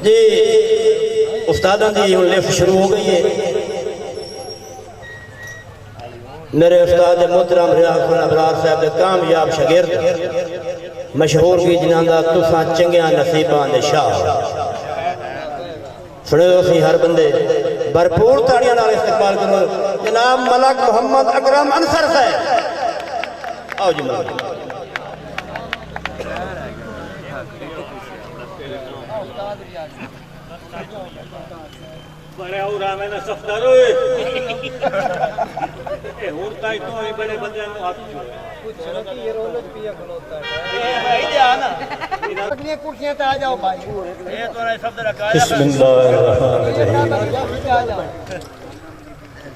जी उस्तादों की हुण लिफ्ट शुरू हो गई है। मेरे उस्ताद मोहतरम रियाज अबरार साहब के कामयाब शागिर्द मशहूर की जिन्होंने तुसा चंगिया नसीबा दे शाह सुने सी हर बंदे भरपूर ताड़ियां नाल इस्तकबाल करो जनाब मलक मोहम्मद अकरम अंसर साहब। आओ जी बड़े और आवे ना सफदर ए हुन ताई तो ही बड़े बंदे नु हाथ कुछ कि ये रोज पिया खलोता है ए भाई जा ना अगली कुर्सियां पे आ जाओ भाई ये तो रे सफदर का बिस्मिल्लाह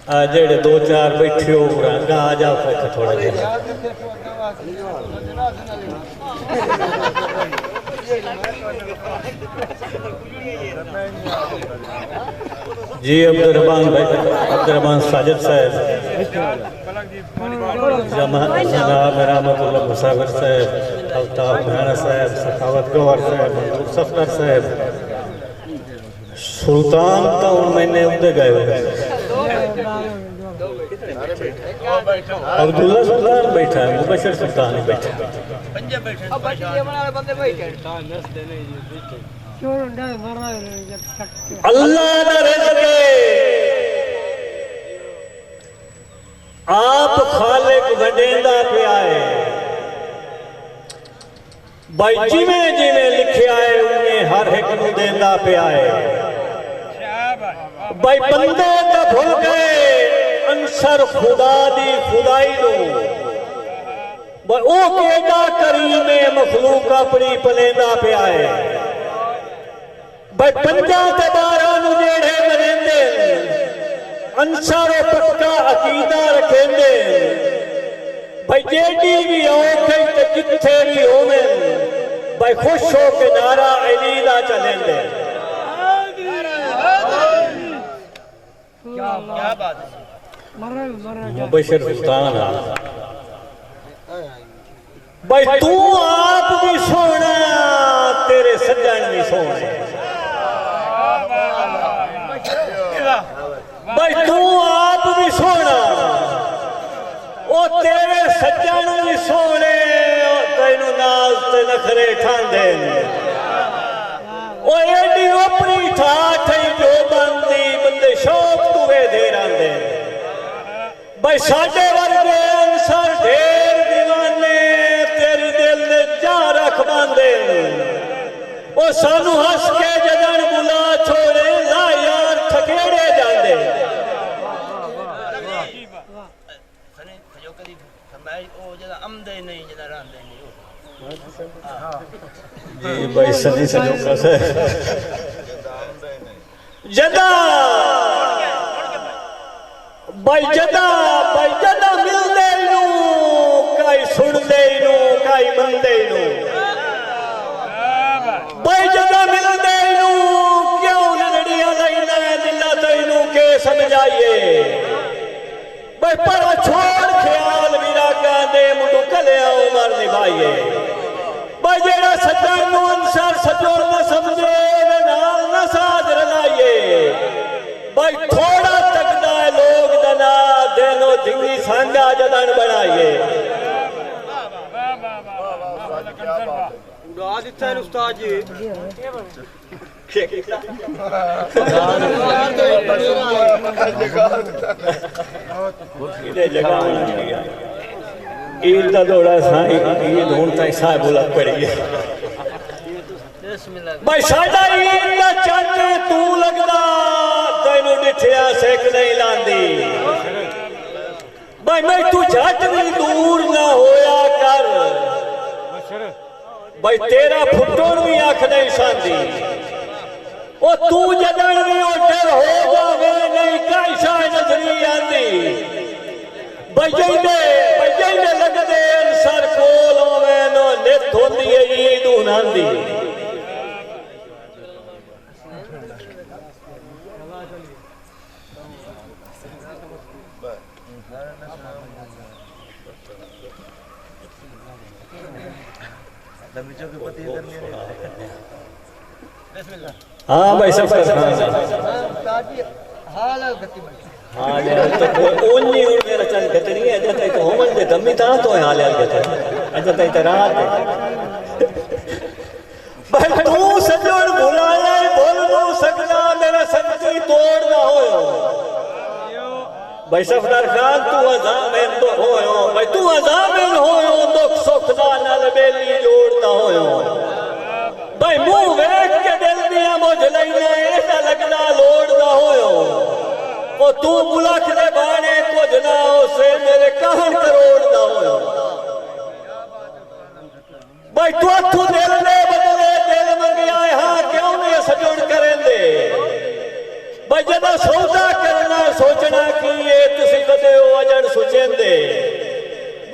आ जेड़े दो चार बैठे हो रंगा आ जाओ फिर थोड़ा जिहा जी अब्दुर्रहमान साजिद साहब जनाब रहमतुल्लाह मुसाफिर साहब अल्ताफ राणा साहब सखावत गौहर साहब मंजूर सफदर साहब सुल्तान तो मैंने उधर गए अब्दुल्ला सुल्तान बैठा है मुबशर सुल्तान ही बैठा अल्लाह दा रिज़्क़ आप खालिक वडेंदा पिया है भाई जिवें जिवें लिखिया है उन्हें हर एक नूं देंदा पिया है भाई बंदे तो भुल गए अंसर खुदा दी खुदाई नूं ओ केड़ा करीम मखलूक अपनी पलेंदा पिया है भाई पंजा ते 12 नूं जेड़े मरेंदे अंसर पक्का अकीदा रखेंदे भाई जेडी भी औखे ते जिथे भी होवे भाई खुश हो के नारा अली दा चलेंदे। क्या बात है मुबशर सुल्तान भाई तू आप भी सोना तेरे सज्जन भी सोने भाई तू आप भी सोना ओ तेरे सज्जन भी सोने तेनू नाज ते नखरे ठांदे ओ एडी ओपरी ठाठ जो बंदी बंदे शौक तुवे दे रंदे भाई साडे वर्गे अंसर ढेर दीवाने तेरी दिल ने जा रख बांधे ओ सानू हंस के जदन बुला छोड़े ला यार ठकेड़े जांदे जी भाई सनी सजोका से जदा भाई जदा मिलदे नू काई सुनदे नू काई मंदे नू भाई जदा मिलदे नू क्यों लड़ियां लईना दिला तैनू के समझाइए भाई पर छोड़ ख्याल विरागा दे मुंडू कलिया उमर निभाइए भाई जेड़ा सज्जन नू अंसर सजोर न समझे नाल न साध रलाइए भाई थोड़ा तकदा है लोग दना देनो दिंगी सांगा जदन बनाइए उड़ा दिता है उस्ताद जी ईद का दौड़ा साई ईद हुण ताईं साहिब बुलंद पड़ी है भाई साडा ईद दा चंद तू लगदा तैनू डिठिया सिक नहीं लांदी भाई मैं तू झट भी दूर ना होया कर भाई तेरा फुटोन भी आख नहीं सांदी ओ तू जदन भी ओडर हो जावे नहीं कैसा नजरी आंदी बजैंदे लगदे अंसर कोल होवे नो नित होंदी ईद उनांदी हाँ भाई सफर खान ताजी हाल गति बड़ी हाँ ले तो ओनी और मेरा चल गतनी है जते तो होमन दे दमी ता तो हाल यार गते अजते तो रात भाई तू सजोड़ बुलाया बोल दो सकना मेरा संती तोड़ ना होयो भाई सफदर खान तू अजामें तो होयो भाई तू अजामें होयो दुख सुख दा नाल बेली जोड़दा होयो भाई मुंह वेख के दिल दिया मुझ लईना ऐसा लगदा लोड़दा होयो ओ तू बुलख दे बाणे कुछ ना उसे मेरे कहन करोड़दा होयो भाई तू अथू दिल दे बदले दिल मंगिया हां क्यों नहीं सजोड़ करेंदे भाई जदा सौदा करना सोचना की ये तुसी कदे ओ अजड़ सुचेंदे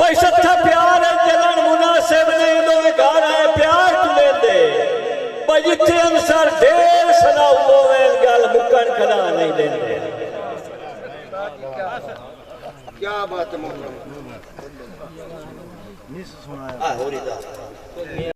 भाई सच्चा प्यार है जलन मुनासिब नहीं दो गाना है प्यार तू लेंदे भाई जिथे अंसर ढेर सलाह होवे गल मुकन खड़ा नहीं देंदे क्या बात है मोहम्मद